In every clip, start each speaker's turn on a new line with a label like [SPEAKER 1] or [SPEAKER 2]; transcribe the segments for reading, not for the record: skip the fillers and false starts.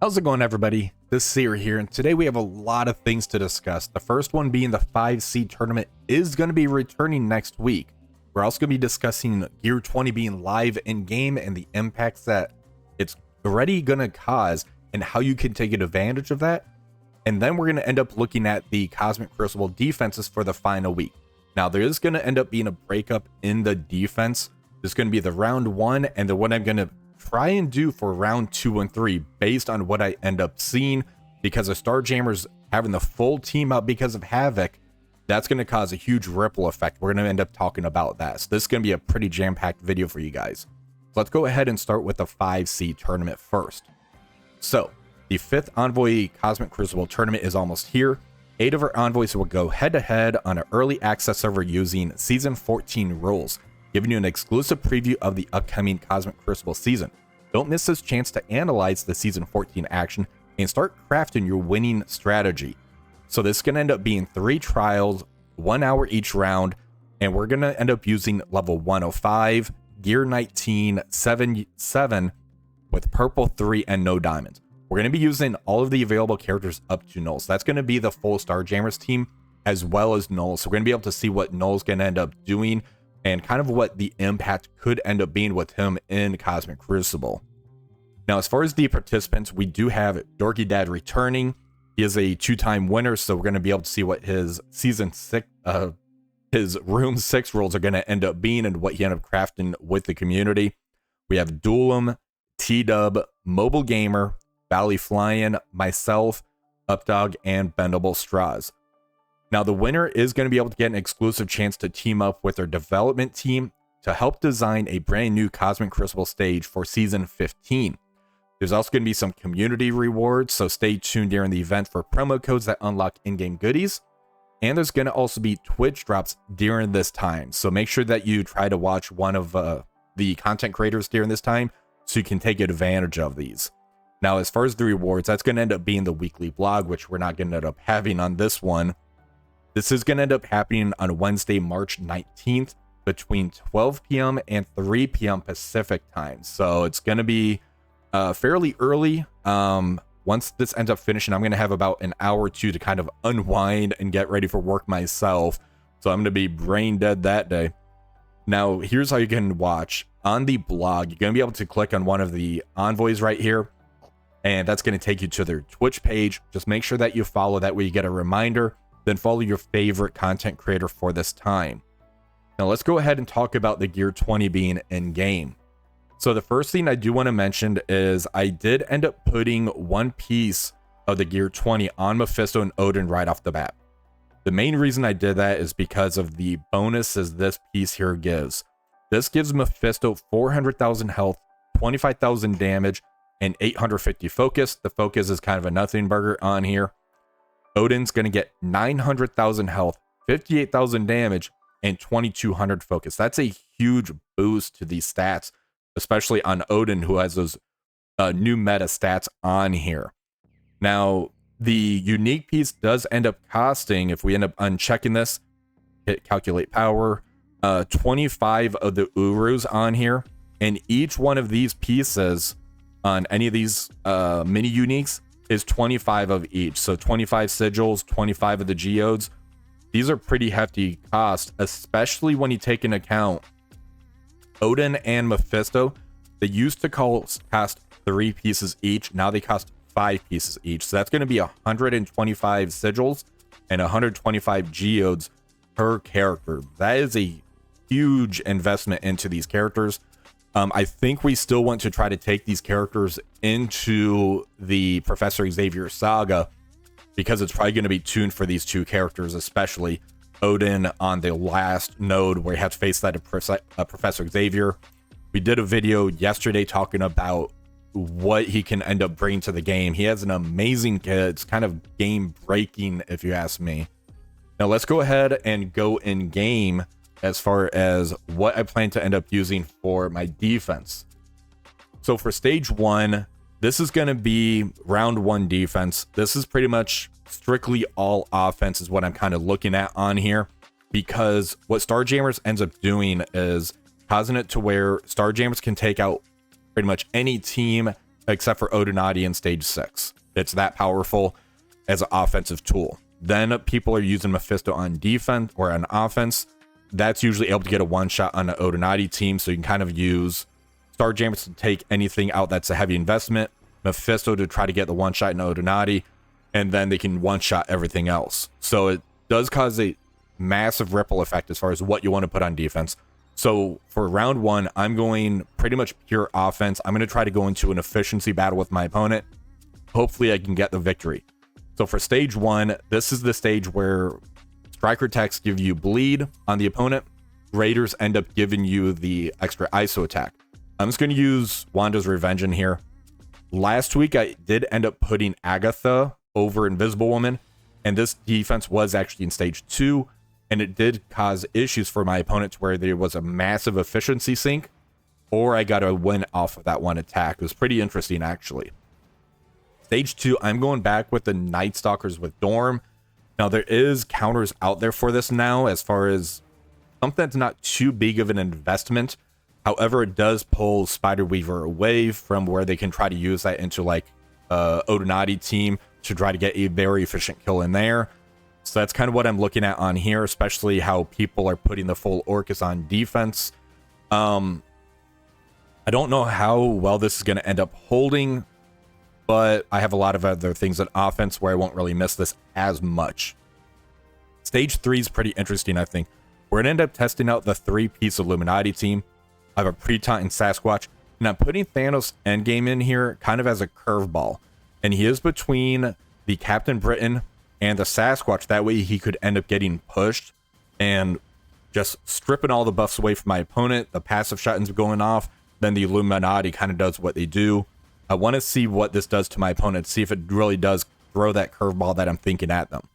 [SPEAKER 1] How's it going, everybody? This is Seer here, and today we have a lot of things to discuss. The first one being the 5C tournament is going to be returning next week. We're also going to be discussing G20 being live in-game and the impacts that it's already going to cause and how you can take advantage of that. And then we're going to end up looking at the Cosmic Crucible defenses for the final week. Now, there is going to end up being a breakup in the defense. There's going to be the round 1 and the one I'm going to try and do for round 2 and 3 based on what I end up seeing, because of Starjammers having the full team out because of Havoc. That's going to cause a huge ripple effect. We're going to end up talking about that. So this is going to be a pretty jam-packed video for you guys. So let's go ahead and start with the 5C tournament first. So the 5th Envoy Cosmic Crucible tournament is almost here. 8 of our envoys will go head-to-head on an early access server using Season 14 rules, giving you an exclusive preview of the upcoming Cosmic Crucible season. Don't miss this chance to analyze the Season 14 action and start crafting your winning strategy. So this is going to end up being 3 trials, 1 hour each round, and we're going to end up using level 105, gear 19, 7 with purple 3 and no diamonds. We're going to be using all of the available characters up to Null. So that's going to be the full Starjammers team as well as Null. So we're going to be able to see what Null's going to end up doing and kind of what the impact could end up being with him in Cosmic Crucible. Now, as far as the participants, we do have Dorky Dad returning. He is a 2-time winner, so we're going to be able to see what his season 6, his room 6 rules are going to end up being and what he ended up crafting with the community. We have Duelim, T-Dub, Mobile Gamer, Valley Flyin', myself, Updog, and Bendable Straws. Now, the winner is going to be able to get an exclusive chance to team up with their development team to help design a brand new Cosmic Crucible stage for Season 15. There's also going to be some community rewards, so stay tuned during the event for promo codes that unlock in-game goodies. And there's going to also be Twitch drops during this time, so make sure that you try to watch one of the content creators during this time so you can take advantage of these. Now, as far as the rewards, that's going to end up being the weekly blog, which we're not going to end up having on this one. This is going to end up happening on Wednesday, March 19th between 12 p.m. and 3 p.m. Pacific time. So it's going to be fairly early. Once this ends up finishing, I'm going to have about an hour or two to kind of unwind and get ready for work myself. So I'm going to be brain dead that day. Now, here's how you can watch. On the blog, you're going to be able to click on one of the envoys right here, and that's going to take you to their Twitch page. Just make sure that you follow, that way you get a reminder. Then follow your favorite content creator for this time. Now let's go ahead and talk about the G20 being in game. So the first thing I do want to mention is I did end up putting one piece of the G20 on Mephisto and Odin right off the bat. The main reason I did that is because of the bonuses this piece here gives. This gives Mephisto 400,000 health, 25,000 damage, and 850 focus. The focus is kind of a nothing burger on here. Odin's going to get 900,000 health, 58,000 damage, and 2,200 focus. That's a huge boost to these stats, especially on Odin, who has those new meta stats on here. Now, the unique piece does end up costing, if we end up unchecking this, hit calculate power, 25 of the Urus on here, and each one of these pieces on any of these mini uniques is 25 of each. So 25 sigils, 25 of the geodes. These are pretty hefty costs, especially when you take into account Odin and Mephisto. They used to cost 3 pieces each. Now they cost 5 pieces each. So that's going to be 125 sigils and 125 geodes per character. That is a huge investment into these characters. I think we still want to try to take these characters into the Professor Xavier saga, because it's probably going to be tuned for these 2 characters, especially Odin on the last node where you have to face that Professor Xavier. We did a video yesterday talking about what he can end up bringing to the game. He has an amazing kit. It's kind of game breaking, if you ask me. Now let's go ahead and go in game as far as what I plan to end up using for my defense. So for stage 1, this is going to be round 1 defense. This is pretty much strictly all offense is what I'm kind of looking at on here, because what Starjammers ends up doing is causing it to where Starjammers can take out pretty much any team except for Odonati in stage 6. It's that powerful as an offensive tool. Then people are using Mephisto on defense or on offense. That's usually able to get a one-shot on an Odonati team, so you can kind of use Starjammers to take anything out that's a heavy investment, Mephisto to try to get the one-shot in Odonati, and then they can one-shot everything else. So it does cause a massive ripple effect as far as what you want to put on defense. So for round 1, I'm going pretty much pure offense. I'm going to try to go into an efficiency battle with my opponent. Hopefully I can get the victory. So for stage 1, this is the stage where striker attacks give you bleed on the opponent. Raiders end up giving you the extra ISO attack. I'm just going to use Wanda's Revenge in here. Last week, I did end up putting Agatha over Invisible Woman, and this defense was actually in stage 2, and it did cause issues for my opponents where there was a massive efficiency sink, or I got a win off of that one attack. It was pretty interesting, actually. Stage 2, I'm going back with the Night Stalkers with Dorm. Now, there is counters out there for this now, as far as something that's not too big of an investment. However, it does pull Spider Weaver away from where they can try to use that into like Odonati team to try to get a very efficient kill in there. So that's kind of what I'm looking at on here, especially how people are putting the full Orcus on defense. I don't know how well this is going to end up holding, but I have a lot of other things on offense where I won't really miss this as much. Stage 3 is pretty interesting, I think. We're going to end up testing out the 3-piece Illuminati team. I have a Pretaunt and Sasquatch, and I'm putting Thanos Endgame in here kind of as a curveball. And he is between the Captain Britain and the Sasquatch. That way he could end up getting pushed and just stripping all the buffs away from my opponent. The passive shot ends up going off. Then the Illuminati kind of does what they do. I want to see what this does to my opponent, see if it really does throw that curveball that I'm thinking at them.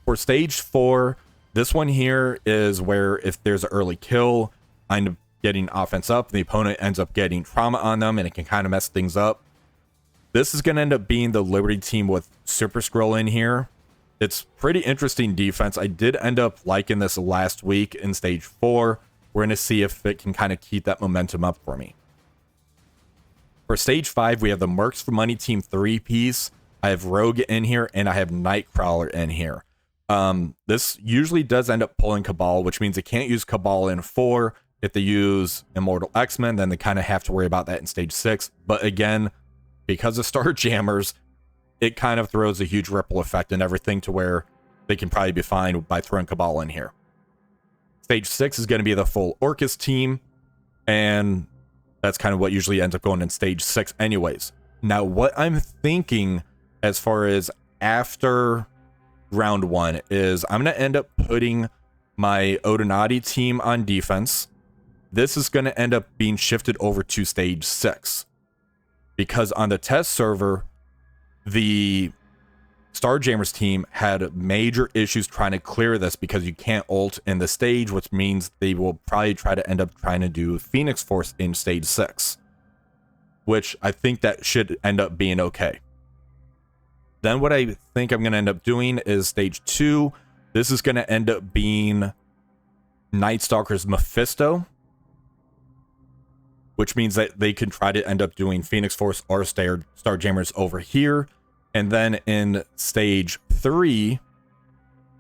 [SPEAKER 1] For stage 4, this one here is where if there's an early kill, I end up getting offense up, the opponent ends up getting trauma on them, and it can kind of mess things up. This is going to end up being the Liberty team with Super Skrull in here. It's pretty interesting defense. I did end up liking this last week in stage 4. We're going to see if it can kind of keep that momentum up for me. For stage 5, we have the Mercs for Money team 3-piece. I have Rogue in here, and I have Nightcrawler in here. This usually does end up pulling Cabal, which means they can't use Cabal in 4. If they use Immortal X-Men, then they kind of have to worry about that in stage 6. But again, because of Starjammers, it kind of throws a huge ripple effect and everything to where they can probably be fine by throwing Cabal in here. Stage 6 is going to be the full Orcus team, and that's kind of what usually ends up going in stage 6 anyways. Now, what I'm thinking as far as after round 1 is I'm going to end up putting my Odonati team on defense. This is going to end up being shifted over to stage 6. Because on the test server, the Starjammers team had major issues trying to clear this because you can't ult in the stage, which means they will probably try to end up trying to do Phoenix Force in stage 6. Which I think that should end up being okay. Then what I think I'm going to end up doing is stage 2. This is going to end up being Night Stalker's Mephisto, which means that they can try to end up doing Phoenix Force or Starjammers over here. And then in stage 3,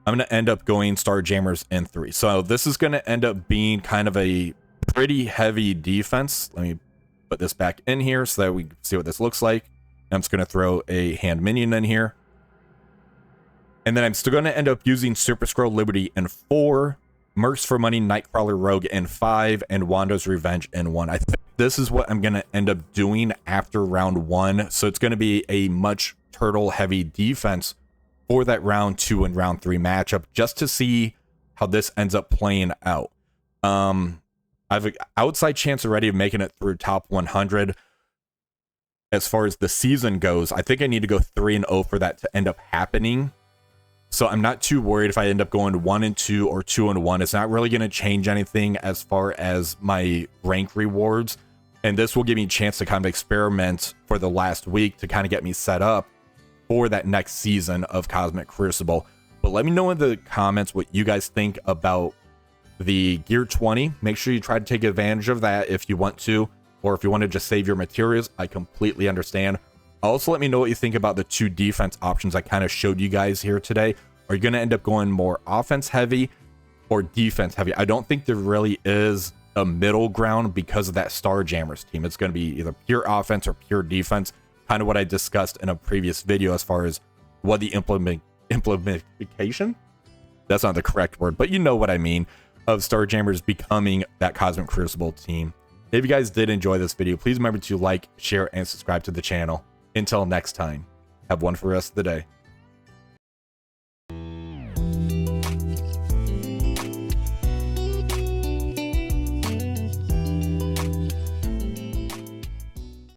[SPEAKER 1] I'm going to end up going Starjammers in 3. So this is going to end up being kind of a pretty heavy defense. Let me put this back in here so that we can see what this looks like. I'm just going to throw a hand minion in here. And then I'm still going to end up using Super Skrull Liberty in 4, Mercs for Money, Nightcrawler Rogue in 5, and Wanda's Revenge in 1. I think this is what I'm going to end up doing after round 1. So it's going to be a much turtle-heavy defense for that round 2 and round 3 matchup, just to see how this ends up playing out. I have an outside chance already of making it through top 100. As far as the season goes, I think I need to go 3-0 for that to end up happening. So I'm not too worried if I end up going 1-2 or 2-1. It's not really going to change anything as far as my rank rewards. And this will give me a chance to kind of experiment for the last week to kind of get me set up for that next season of Cosmic Crucible. But let me know in the comments what you guys think about the Gear 20. Make sure you try to take advantage of that if you want to. or if you want to just save your materials, I completely understand. Also, let me know what you think about the 2 defense options I kind of showed you guys here today. Are you going to end up going more offense heavy or defense heavy? I don't think there really is a middle ground because of that Starjammers team. It's going to be either pure offense or pure defense, kind of what I discussed in a previous video as far as what the implementation, that's not the correct word, but you know what I mean, of Starjammers becoming that Cosmic Crucible team. If you guys did enjoy this video, please remember to like, share, and subscribe to the channel. Until next time, have one for the rest of the day.